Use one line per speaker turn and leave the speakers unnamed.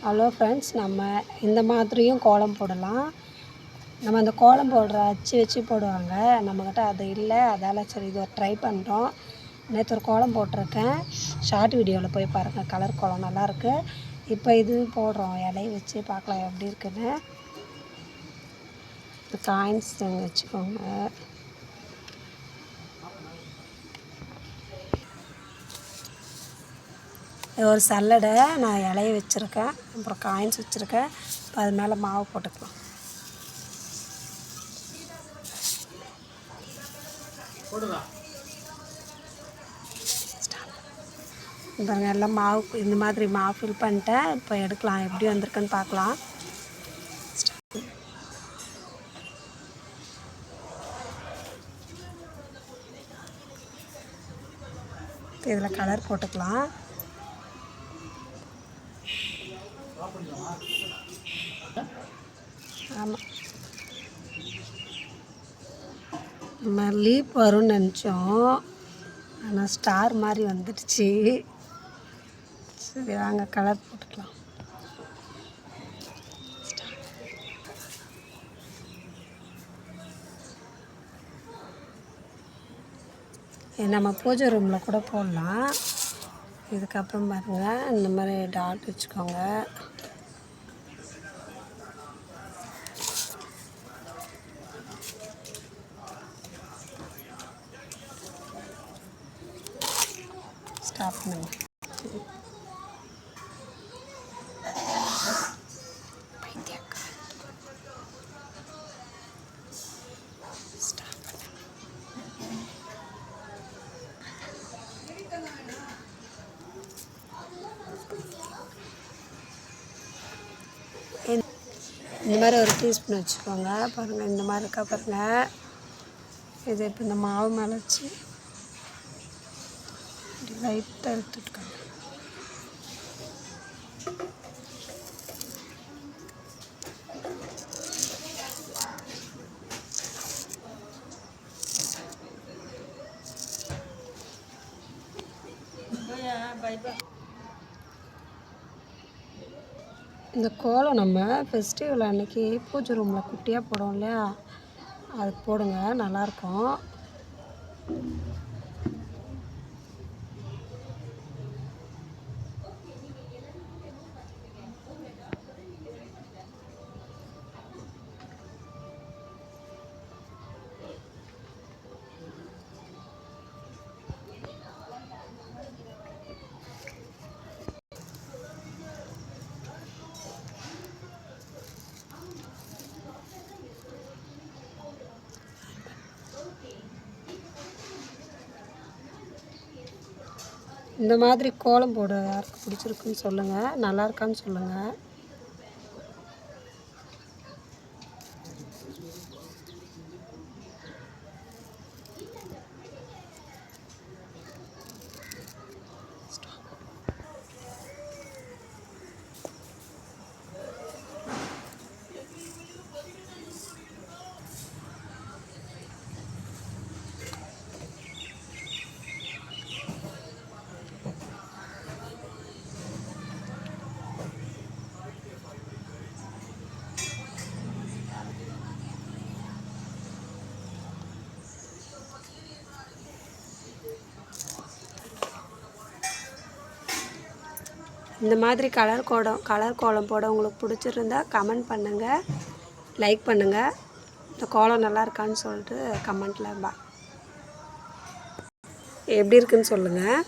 Hello friends, நம்ம இந்த மாதிரியும் கோலம் போடலாம். நம்ம அந்த கோலம் போடுற அச்சு வச்சு போடுவாங்க. நம்மக்கிட்ட அது இல்லை, அதால் சரி இது ஒரு ட்ரை பண்ணுறோம். நேற்று ஒரு கோலம் போட்டிருக்கேன், ஷார்ட் வீடியோவில் போய் பாருங்கள். கலர் கோலம் நல்லாயிருக்கு. இப்போ இது போடுறோம், இலையை வச்சு பார்க்கலாம் எப்படி இருக்குன்னு. காயின்ஸ் வச்சுக்கோங்க. ஒரு சல்லடை நான் இலையை வச்சுருக்கேன், அப்புறம் காயின்ஸ் வச்சுருக்கேன். இப்போ அது மேலே மாவு போட்டுக்கலாம். இப்போ எல்லாம் மாவு இந்த மாதிரி மாவு ஃபில் பண்ணிட்டேன். இப்போ எடுக்கலாம், எப்படி வந்திருக்குன்னு பார்க்கலாம். இதில் கலர் போட்டுக்கலாம். ஆமாம், நம்ம லீப் வரும்னு நினச்சோம், ஆனால் ஸ்டார் மாதிரி வந்துடுச்சு. சரி வாங்க கலர் போட்டுக்கலாம். நம்ம பூஜை ரூமில் கூட போடலாம். இதுக்கப்புறம் பாருங்கள், இந்த மாதிரி டாட் வச்சுக்கோங்க. ஸ்டாப் பண்ணுங்க. இந்த மாதிரி ஒரு டீஸ்பூன் வச்சுக்கோங்க. பாருங்கள், இந்த மாதிரி இருக்கா பாருங்கள். இது இப்போ இந்த மாவு மேலே வச்சு லைட்டாக எடுத்துட்டுக்கோங்க. இந்த கோலம் நம்ம ஃபெஸ்டிவல் அன்றைக்கி பூஜை ரூமில் குட்டியாக போடுவோம் இல்லையா, அதுக்கு போடுங்க, நல்லாயிருக்கும். இந்த மாதிரி கோலம் போட யாருக்கு பிடிச்சிருக்குன்னு சொல்லுங்கள், நல்லா இருக்கான்னு சொல்லுங்கள். இந்த மாதிரி கலர் கோலம் போட உங்களுக்கு பிடிச்சிருந்தா கமெண்ட் பண்ணுங்கள், லைக் பண்ணுங்கள். இந்த கோலம் நல்லா இருக்கான்னு சொல்லிட்டு கமெண்ட்டில் எப்படி இருக்குன்னு சொல்லுங்கள்.